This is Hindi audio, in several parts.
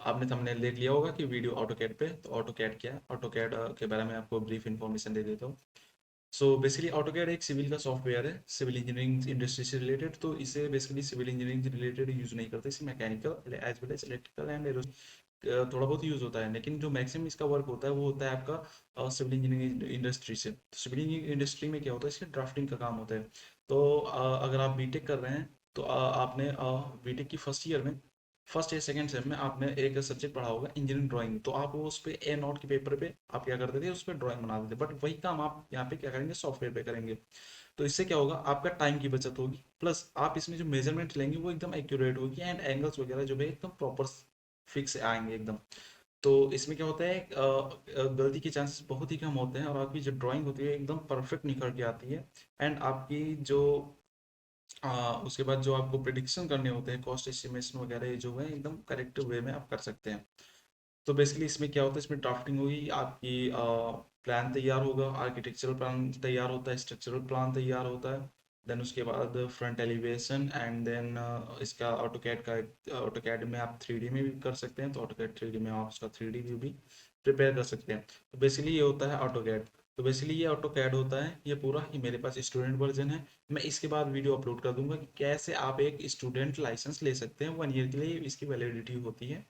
आपने थंबनेल देख लिया होगा कि वीडियो ऑटोकैड पे। तो ऑटोकैड क्या है, ऑटोकैड के बारे में आपको ब्रीफ इन्फॉर्मेशन दे देता हूँ। सो बेसिकली ऑटोकैड एक सिविल का सॉफ्टवेयर है, सिविल इंजीनियरिंग इंडस्ट्री से रिलेटेड। तो इसे बेसिकली सिविल इंजीनियरिंग से रिलेटेड यूज नहीं करते, इसे mechanical as well as electrical and थोड़ा बहुत यूज होता है, लेकिन जो मैक्सिमम इसका वर्क होता है वो होता है आपका सिविल इंजीनियरिंग इंडस्ट्री से। तो सिविल इंजीनियरिंग इंडस्ट्री में क्या होता है, इसके ड्राफ्टिंग का काम होता है। तो अगर आप बीटेक कर रहे हैं तो आपने बीटेक की फर्स्ट ईयर में, फर्स्ट या सेकंड सेम में आपने एक सब्जेक्ट पढ़ा होगा इंजीनियरिंग ड्राइंग। तो आप वो उस पे ए नोट के पेपर पे आप क्या करते थे, उस पर ड्राइंग बनाते थे। बट वही काम आप यहाँ पे क्या करेंगे, सॉफ्टवेयर पे करेंगे। तो इससे क्या होगा, आपका टाइम की बचत होगी, प्लस आप इसमें जो मेजरमेंट लेंगे वो एकदम एक्यूरेट होगी, एंड एंगल्स वगैरह जो है एकदम प्रॉपर फिक्स आएंगे एकदम। तो इसमें क्या होता है, गलती के चांसेस बहुत ही कम होते हैं, और आपकी जो ड्राइंग होती है एकदम परफेक्ट निखर के आती है। एंड आपकी जो उसके बाद जो आपको प्रिडिक्शन करने होते हैं, कॉस्ट एस्टिमेशन वगैरह, ये जो है एकदम करेक्ट वे में आप कर सकते हैं। तो बेसिकली इसमें क्या होता है, इसमें ड्राफ्टिंग होगी आपकी, प्लान तैयार होगा, आर्किटेक्चरल प्लान तैयार होता है, स्ट्रक्चरल प्लान तैयार होता है। देन उसके बाद फ्रंट एलिवेशन, एंड देन इसका ऑटोकैड का, ऑटोकैड में आप 3D में भी कर सकते हैं, तो ऑटोकैड 3D में आप उसका 3D व्यू भी प्रिपेयर कर सकते हैं। तो बेसिकली ये होता है ऑटोकैड। तो बेसिकली ये ऑटोकैड होता है, ये पूरा ही मेरे पास स्टूडेंट वर्जन है। मैं इसके बाद वीडियो अपलोड कर दूंगा कि कैसे आप एक स्टूडेंट लाइसेंस ले सकते हैं, 1 ईयर के लिए इसकी वैलिडिटी होती है।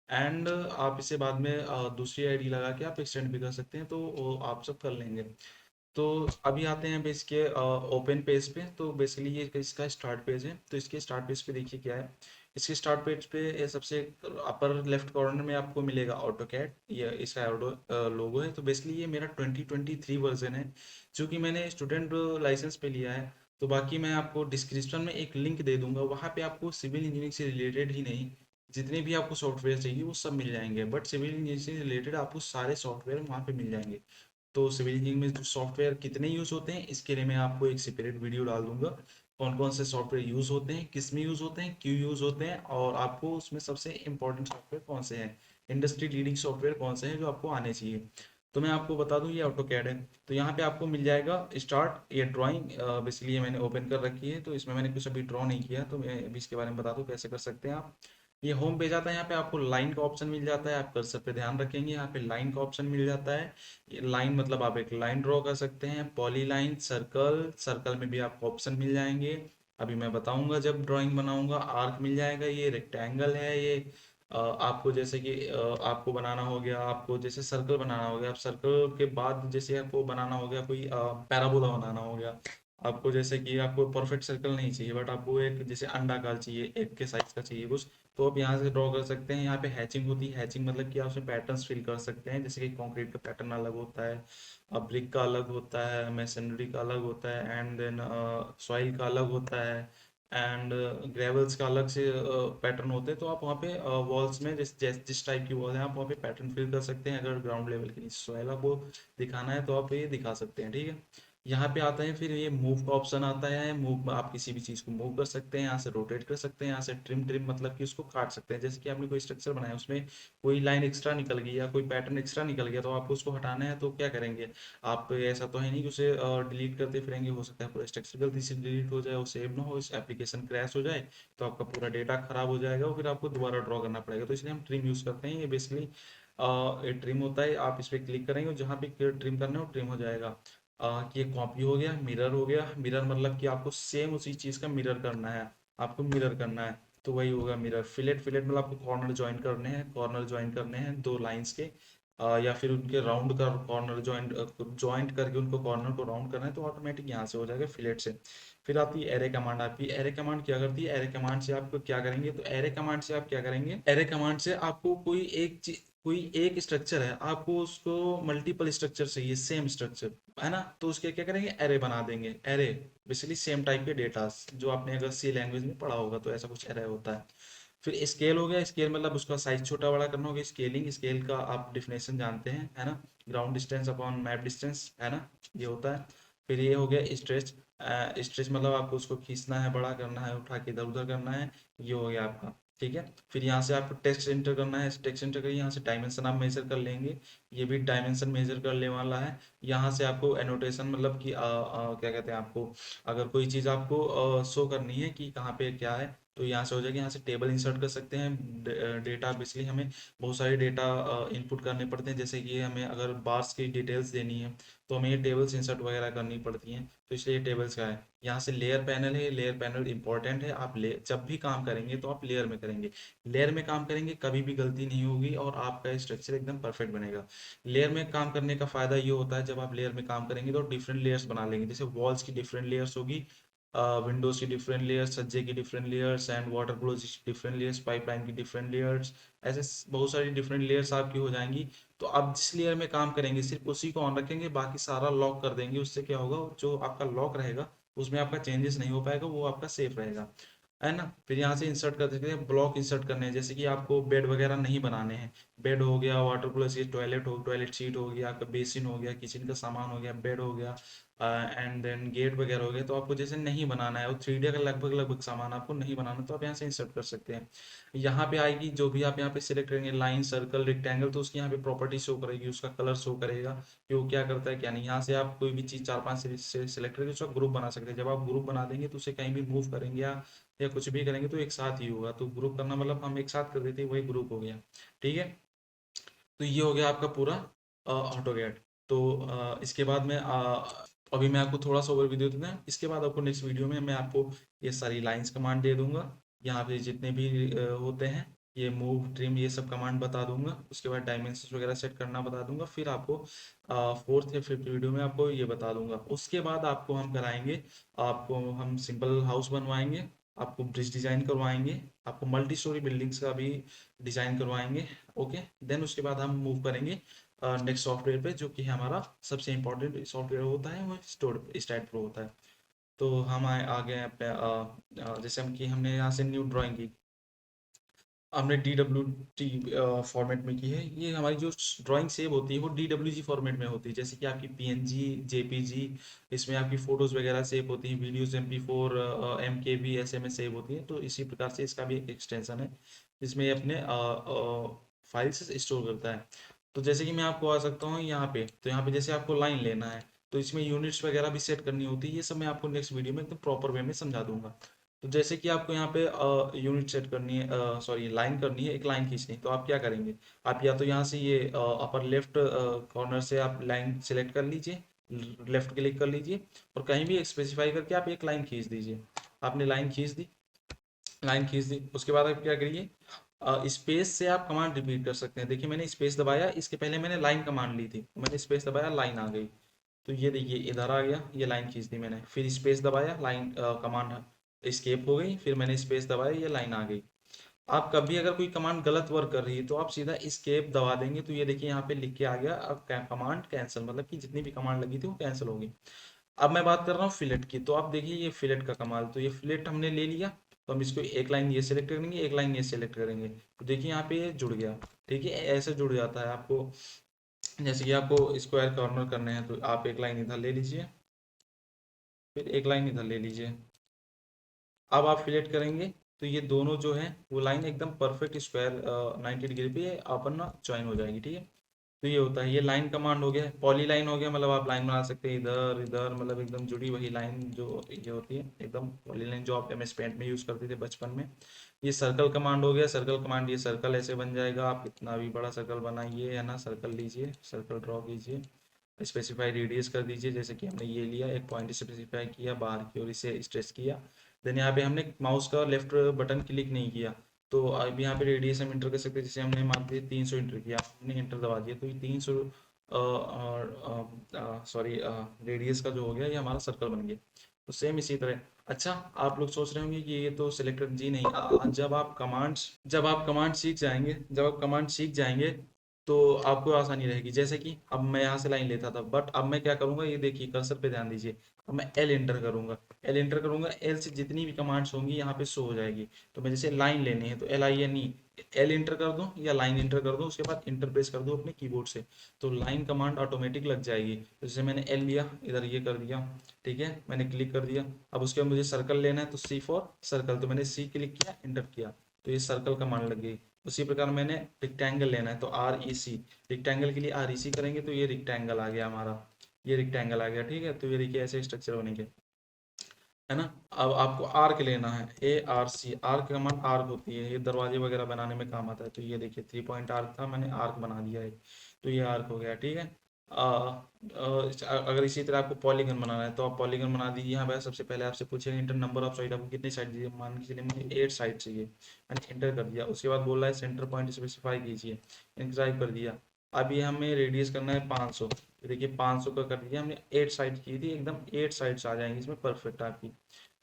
एंड आप इसे बाद में दूसरी आईडी लगा के आप एक्सटेंड भी कर सकते हैं, तो वो आप सब कर लेंगे। तो अभी आते हैं बेस के ओपन पेज पे। तो बेसिकली ये इसका स्टार्ट पेज है। तो इसके स्टार्ट पेज पे देखिए क्या है, इसके स्टार्ट पेज पे ये सबसे अपर लेफ्ट कॉर्नर में आपको मिलेगा ऑटो कैड, ये इसका लोगो है। तो बेसिकली ये मेरा 2023 वर्जन है, जो कि मैंने स्टूडेंट लाइसेंस पे लिया है। तो बाकी मैं आपको डिस्क्रिप्शन में एक लिंक दे दूंगा, वहाँ पे आपको सिविल इंजीनियरिंग से रिलेटेड ही नहीं, जितने भी आपको सॉफ्टवेयर चाहिए वो सब मिल जाएंगे। बट सिविल इंजीनियरिंग से रिलेटेड आपको सारे सॉफ्टवेयर वहाँ पे मिल जाएंगे। तो सिविल इंजीनियरिंग में जो सॉफ्टवेयर कितने यूज़ होते हैं, इसके लिए मैं आपको एक सेपरेट वीडियो डाल दूंगा। कौन कौन से सॉफ्टवेयर यूज़ होते हैं, किस में यूज़ होते हैं, क्यों यूज़ होते हैं, और आपको उसमें सबसे इंपॉर्टेंट सॉफ्टवेयर कौन से हैं, इंडस्ट्री लीडिंग सॉफ्टवेयर कौन से हैं जो आपको आने चाहिए। तो मैं आपको बता दूं, ये ऑटो कैड है। तो यहाँ पे आपको मिल जाएगा स्टार्ट, ये ड्राइंग बेसिकली ये मैंने ओपन कर रखी है, तो इसमें मैंने कुछ अभी ड्रॉ नहीं किया, तो मैं अभी इसके बारे में बता दूं कैसे कर सकते हैं आप। ये होम पेज आता है, यहाँ पे आपको लाइन का ऑप्शन मिल जाता है, आप कर्सर पे ध्यान रखेंगे, यहाँ पे लाइन का ऑप्शन मिल जाता है। ये लाइन मतलब आप एक लाइन ड्रॉ कर सकते हैं, पॉली लाइन, सर्कल, सर्कल में भी आपको ऑप्शन मिल जाएंगे। अभी मैं बताऊंगा जब ड्राइंग बनाऊंगा। आर्क मिल जाएगा, ये रेक्टेंगल है, ये आपको जैसे कि आपको बनाना हो गया, आपको जैसे सर्कल बनाना हो गया, आप सर्कल के बाद जैसे आपको बनाना हो गया कोई पैराबोला बनाना हो गया। आपको जैसे कि आपको परफेक्ट सर्कल नहीं चाहिए, बट आपको एक जैसे अंडाकार चाहिए, एक के साइज का चाहिए कुछ, तो आप यहाँ से ड्रॉ कर सकते हैं। यहाँ पे हैचिंग होती है, हैचिंग मतलब कि आप उसमें पैटर्न्स फिल कर सकते हैं, जैसे कि कंक्रीट का पैटर्न अलग होता है, ब्रिक का अलग होता है, मैसनरी का अलग होता है, एंड देन सॉइल का अलग होता है, एंड ग्रेवल्स का अलग से पैटर्न होते हैं। तो आप वहाँ पे वॉल्स में जिस टाइप की वॉल है आप वहाँ पे पैटर्न फिल कर सकते हैं। अगर ग्राउंड लेवल के नीचे सॉइल आपको दिखाना है तो आप ये दिखा सकते हैं, ठीक है। यहाँ पे आता है फिर ये मूव का ऑप्शन आता है। मूव आप किसी भी चीज़ को मूव कर सकते हैं, यहाँ से रोटेट कर सकते हैं, यहाँ से ट्रिम, ट्रिम मतलब कि उसको काट सकते हैं। जैसे कि आपने कोई स्ट्रक्चर बनाया, उसमें कोई लाइन एक्स्ट्रा निकल गई या कोई पैटर्न एक्स्ट्रा निकल गया, तो आपको उसको हटाना है तो क्या करेंगे आप। ऐसा तो है नहीं कि उसे डिलीट करते फिरेंगे, हो सकता है पूरा स्ट्रक्चर गलती से डिलीट हो जाए, वो सेव ना हो, इस एप्लीकेशन क्रैश हो जाए, तो आपका पूरा डेटा खराब हो जाएगा और फिर आपको दोबारा ड्रॉ करना पड़ेगा। तो इसलिए हम ट्रिम यूज़ करते हैं। ये बेसिकली ये ट्रिम होता है, आप इस पर क्लिक करेंगे और जहाँ पे ट्रिम करना है वो ट्रिम हो जाएगा। कि ये कॉपी हो गया, मिरर हो गया। मिरर मतलब कि आपको सेम उसी चीज़ का मिरर करना है, आपको मिरर करना है, तो वही होगा मिरर। फिलेट, फिलेट मतलब आपको कॉर्नर ज्वाइन करने हैं, कॉर्नर ज्वाइन करने हैं दो लाइंस के, या फिर उनके राउंड का कॉर्नर ज्वाइंट ज्वाइंट करके उनको कॉर्नर को राउंड करना है, तो ऑटोमेटिक यहाँ से हो जाएगा फिलेट से। फिर आती है एरे कमांड। आपकी एरे कमांड क्या करती है, एरे कमांड से आपको क्या करेंगे, तो एरे कमांड से आप क्या करेंगे, एरे कमांड से आपको कोई एक स्ट्रक्चर है, आपको उसको मल्टीपल स्ट्रक्चर चाहिए, सेम स्ट्रक्चर है ना, तो उसके क्या करेंगे, एरे बना देंगे। एरे बेसिकली सेम टाइप के डेटा, जो आपने अगर सी लैंग्वेज में पढ़ा होगा तो ऐसा कुछ एरे होता है। फिर स्केल हो गया, स्केल मतलब उसका साइज छोटा बड़ा करना होगा। स्केलिंग, स्केल का आप डिफिनेशन जानते हैं, है ना, ground distance upon map distance, है ना, ये होता है। फिर ये हो गया स्ट्रेच। स्ट्रेच मतलब आपको उसको खींचना है, बड़ा करना है, उठा के इधर उधर करना है, ये हो गया आपका, ठीक है। फिर यहाँ से आपको टेक्स्ट एंटर करना है, टेक्स्ट एंटर करिए, यहाँ से डायमेंशन आप मेजर कर लेंगे, ये भी डायमेंशन मेजर कर ले वाला है। यहाँ से आपको एनोटेशन मतलब कि क्या कहते हैं आपको, अगर कोई चीज़ आपको शो करनी है कि कहाँ पे क्या है, तो यहाँ से हो जाएगा, यहाँ से टेबल इंसर्ट कर सकते हैं। डेटा बेसिकली हमें बहुत सारे डेटा इनपुट करने पड़ते हैं, जैसे कि हमें अगर बार्स की डिटेल्स देनी है तो हमें ये टेबल्स इंसर्ट वगैरह करनी पड़ती हैं, तो इसलिए ये टेबल्स का है। यहाँ से लेयर पैनल है, लेयर पैनल इंपॉर्टेंट है। आप ले जब भी काम करेंगे तो आप लेयर में करेंगे, लेयर में काम करेंगे कभी भी गलती नहीं होगी और आपका स्ट्रक्चर एकदम परफेक्ट बनेगा। लेयर में काम करने का फायदा ये होता है, जब आप लेयर में काम करेंगे तो डिफरेंट लेयर्स बना लेंगे, जैसे वॉल्स की डिफरेंट लेयर्स होगी, विंडोज की डिफरेंट लेयर्स, सज्जे की different layers, and water close की डिफरेंट लेयर्स, पाइपलाइन की डिफरेंट लेयर्स, ऐसे बहुत सारी डिफरेंट लेयर्स आपकी हो जाएंगी। तो आप जिस लेयर में काम करेंगे सिर्फ उसी को ऑन रखेंगे, बाकी सारा लॉक कर देंगे। उससे क्या होगा, जो आपका लॉक रहेगा उसमें आपका चेंजेस नहीं हो पाएगा, वो आपका सेफ रहेगा, है ना। फिर यहाँ से इंसर्ट कर सकते हैं, ब्लॉक इंसर्ट करने हैं, जैसे कि आपको बेड वगैरह नहीं बनाने हैं, बेड हो गया, water cooler seat, toilet seat हो गया, आपका बेसिन हो गया, किचन का सामान हो गया, बेड हो गया, एंड देन गेट वगैरह हो गया, तो आपको जैसे नहीं बनाना है, और 3D का लगभग लगभग सामान आपको नहीं बनाना, तो आप यहाँ से इंसर्ट कर सकते हैं। यहाँ पे आएगी, जो भी आप यहाँ पे सिलेक्ट करेंगे, लाइन, सर्कल, रेक्टेंगल, तो उसकी यहाँ पे प्रॉपर्टी शो करेगी, उसका कलर शो करेगा कि वो क्या करता है क्या नहीं। यहाँ से आप कोई भी चीज़ 4-5 से सिलेक्ट करके उसका ग्रुप बना सकते हैं। जब आप ग्रुप बना देंगे तो उसे कहीं भी मूव करेंगे या कुछ भी करेंगे तो एक साथ ही होगा। तो ग्रुप करना मतलब हम एक साथ कर देते हैं, वही ग्रुप हो गया, ठीक है। तो ये हो गया आपका पूरा ऑटोकैड। तो इसके बाद में अभी मैं आपको थोड़ा सा ओवरव्यू दे दूंगा, इसके बाद आपको नेक्स्ट वीडियो में मैं आपको ये सारी लाइंस कमांड दे दूंगा, यहाँ पे जितने भी होते हैं, ये मूव, ट्रिम, ये सब कमांड बता दूंगा। उसके बाद डायमेंशंस वगैरह सेट करना बता दूंगा। फिर आपको फोर्थ या फिफ्थ वीडियो में आपको ये बता दूंगा। उसके बाद आपको हम कराएंगे, आपको हम सिंपल हाउस बनवाएंगे, आपको ब्रिज डिजाइन करवाएंगे, आपको मल्टी स्टोरी बिल्डिंग्स का भी डिजाइन करवाएंगे। ओके, देन उसके बाद हम मूव करेंगे नेक्स्ट सॉफ्टवेयर पे, जो कि हमारा सबसे इंपॉर्टेंट सॉफ्टवेयर होता है, वो स्टैट प्रो होता है। तो हम आ गए अपने जैसे हम कि हमने यहाँ से न्यू ड्राइंग की, हमने DWT फॉर्मेट में की है। ये हमारी जो ड्राइंग सेव होती है वो DWG फॉर्मेट में होती है, जैसे कि आपकी PNG, JPG, इसमें आपकी फोटोज वगैरह सेव होती है, वीडियोज MP4, MKB ऐसे में सेव होती है। तो इसी प्रकार से इसका भी एक एक्सटेंशन है, जिसमें ये अपने फाइल्स स्टोर करता है। तो जैसे कि मैं आपको आ सकता हूँ यहाँ पे, तो यहाँ पे जैसे आपको लाइन लेना है तो इसमें यूनिट्स वगैरह भी सेट करनी होती है, ये सब मैं आपको नेक्स्ट वीडियो में एकदम प्रॉपर वे में समझा दूंगा। तो जैसे कि आपको यहाँ पे यूनिट सेट करनी है, सॉरी लाइन करनी है, एक लाइन खींचनी है, तो आप क्या करेंगे, आप या तो यहाँ से ये अपर लेफ्ट कॉर्नर से आप लाइन सेलेक्ट कर लीजिए, लेफ्ट क्लिक कर लीजिए और कहीं भी स्पेसिफाई करके आप एक लाइन खींच दीजिए। आपने लाइन खींच दी, लाइन खींच दी, उसके बाद आप क्या करिए, स्पेस से आप कमांड रिपीट कर सकते हैं। देखिए मैंने स्पेस दबाया, इसके पहले मैंने लाइन कमांड ली थी, मैंने स्पेस दबाया, लाइन आ गई। तो ये देखिए इधर आ गया, ये लाइन खींच दी मैंने, फिर स्पेस दबाया, लाइन कमांड escape हो गई, फिर मैंने स्पेस दबाया, ये लाइन आ गई। आप कभी अगर कोई कमांड गलत वर्क कर रही है तो आप सीधा escape दबा देंगे, तो ये देखिए यहाँ पे लिख के आ गया, अब कमांड कैंसिल, मतलब कि जितनी भी कमांड लगी थी वो कैंसिल होगी। अब मैं बात कर रहा हूँ फिलेट की, तो आप देखिए ये फिलेट का कमाल, तो ये फिलेट हमने ले लिया, तो हम इसको एक लाइन ये सिलेक्ट करेंगे, एक लाइन ये सिलेक्ट करेंगे, तो देखिए यहाँ पे ये जुड़ गया। ठीक है, ऐसे जुड़ जाता है। आपको जैसे कि आपको स्क्वायर कॉर्नर करने हैं तो आप एक लाइन इधर ले लीजिए, फिर एक लाइन इधर ले लीजिए। अब आप फिलेट करेंगे तो ये दोनों जो है वो लाइन एकदम परफेक्ट स्क्वायर 90 डिग्री पे अपन ना ज्वाइन हो जाएगी, ठीक है। तो ये होता है, ये लाइन कमांड हो गया, पॉली लाइन हो गया, मतलब आप लाइन बना सकते हैं इधर इधर, मतलब एकदम जुड़ी वही लाइन जो ये होती है, एकदम पॉली लाइन जो आप MS पेंट में यूज करते थे बचपन में। ये सर्कल कमांड हो गया, सर्कल कमांड, ये सर्कल ऐसे बन जाएगा, आप कितना भी बड़ा सर्कल बनाइए, है ना, सर्कल लीजिए, सर्कल ड्रॉ कीजिए, स्पेसिफाई रेडियस कर दीजिए, जैसे कि हमने ये लिया, एक पॉइंट स्पेसिफाई किया, बाहर की ओर इसे स्ट्रेच किया। देन यहाँ पे हमने माउस का लेफ्ट बटन क्लिक नहीं किया, तो अब यहाँ पे रेडियस हम इंटर कर सकते हैं, जैसे हमने मान लीजिए 300 इंटर किया, हमने इंटर दबा दिया, तो ये 300 सॉरी रेडियस का जो हो गया, ये हमारा सर्कल बन गया। तो सेम इसी तरह। अच्छा, आप लोग सोच रहे होंगे कि ये तो सिलेक्टेड, जी नहीं, जब आप कमांड सीख जाएंगे, तो आपको आसानी रहेगी। जैसे कि अब मैं यहाँ से लाइन लेता था, बट अब मैं क्या करूंगा, ये देखिए कर्सर पे ध्यान दीजिए, अब मैं एल एंटर करूंगा, एल से जितनी भी कमांड्स होंगी यहाँ पे शो हो जाएगी। तो मैं जैसे लाइन लेनी है तो LINE, एल इंटर कर दूं या लाइन इंटर कर दूं, उसके बाद इंटर प्रेस कर दूं अपने कीबोर्ड से, तो लाइन कमांड ऑटोमेटिक लग जाएगी। तो जैसे मैंने एल लिया, इधर ये कर दिया, ठीक है, मैंने क्लिक कर दिया। अब उसके बाद मुझे सर्कल लेना है, तो C फॉर सर्कल, तो मैंने C क्लिक किया, इंटर किया, तो ये सर्कल कमांड लग गई। उसी प्रकार मैंने रेक्टेंगल लेना है तो REC, रेक्टेंगल के लिए REC करेंगे, तो ये रेक्टेंगल आ गया हमारा, ये रेक्टेंगल आ गया, ठीक है। तो ये देखिए ऐसे स्ट्रक्चर बनेंगे। है ना। अब आपको आर्क लेना है, ARC, आर्क कमांड आर्क होती है, ये दरवाजे वगैरह बनाने में काम आता है। तो ये देखिए 3 पॉइंट आर्क था, मैंने आर्क बना दिया है, तो ये आर्क हो गया, ठीक है। अगर इसी तरह आपको पॉलीगन बनाना है तो आप पॉलीगन बना दीजिए। यहाँ पे सबसे पहले आपसे पूछेगा इंटर नंबर ऑफ साइड, आपको कितनी साइड चाहिए, मान के चलिए मुझे 8 साइड चाहिए, मैंने इंटर कर दिया। उसके बाद बोल रहा है सेंटर पॉइंट स्पेसिफाई कीजिए, इंक्राइब कर दिया। अब ये हमें रेडियस करना है 500, देखिए 500 का कर दिया हमने, 8 साइड की थी, एकदम 8 साइड्स आ जाएंगी इसमें परफेक्ट आपकी।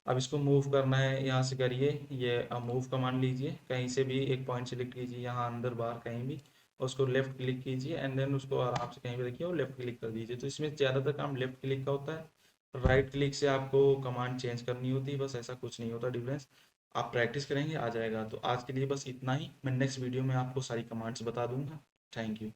अब इसको मूव करना है, यहाँ से करिए, ये मूव कमांड लीजिए, कहीं से भी एक पॉइंट सेलेक्ट कीजिए, यहाँ अंदर बाहर कहीं भी, और उसको लेफ्ट क्लिक कीजिए एंड देन उसको आराम से कहीं भी रखिए और लेफ्ट क्लिक कर दीजिए। तो इसमें ज़्यादातर काम लेफ्ट क्लिक का होता है, राइट क्लिक से आपको कमांड चेंज करनी होती है, बस ऐसा कुछ नहीं होता डिफरेंस। आप प्रैक्टिस करेंगे आ जाएगा। तो आज के लिए बस इतना ही, मैं नेक्स्ट वीडियो में आपको सारी कमांड्स बता दूंगा। Thank you.